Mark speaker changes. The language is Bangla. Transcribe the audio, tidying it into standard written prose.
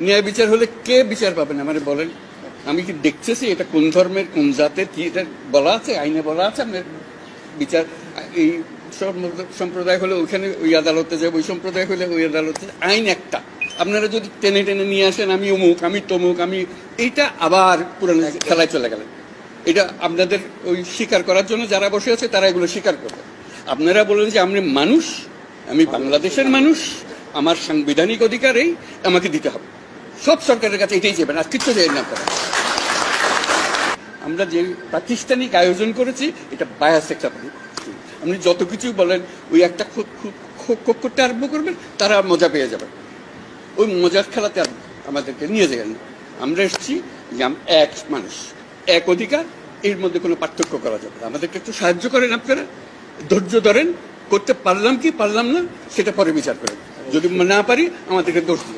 Speaker 1: ন্যায় বিচার হলে কে বিচার পাবেন আমারে বলেন? আমি কি দেখতেছি এটা কোন ধর্মের কোন জাতের কি এটা বলা আছে, আইনে বলা আছে? আপনার বিচার এই সম্প্রদায় হলে ওইখানে ওই আদালতে যাবে, ওই সম্প্রদায় হলে ওই আদালতে, আইন একটা। আপনারা যদি টেনে টেনে নিয়ে আসেন আমি অমুক আমি তমুক আমি, এইটা আবার পুরানো খেলায় চলে গেলেন। এটা আপনাদের ওই স্বীকার করার জন্য যারা বসে আছে তারা এগুলো স্বীকার করবে। আপনারা বলেন যে আমি মানুষ, আমি বাংলাদেশের মানুষ, আমার সাংবিধানিক অধিকার এই, আমাকে দিতে হবে। সব সরকারের কাছে এটাই চাইবেন, আর কিচ্ছু চাই না আপনারা। আমরা যে প্রাতিষ্ঠানিক আয়োজন করেছি এটা বায়াস একটা, আপনি যত কিছু বলেন ওই একটা করতে আরম্ভ করবেন, তারা মজা পেয়ে যাবেন। ওই মজার খেলাতে আর আমাদেরকে নিয়ে যাবেন না। আমরা এসেছি যে এক মানুষ এক অধিকার, এর মধ্যে কোনো পার্থক্য করা যাবে না। আমাদেরকে একটু সাহায্য করেন আপনারা, ধৈর্য ধরেন, করতে পারলাম কি পারলাম না সেটা পরে বিচার করেন। যদি না পারি আমাদেরকে দোষ দিবেন।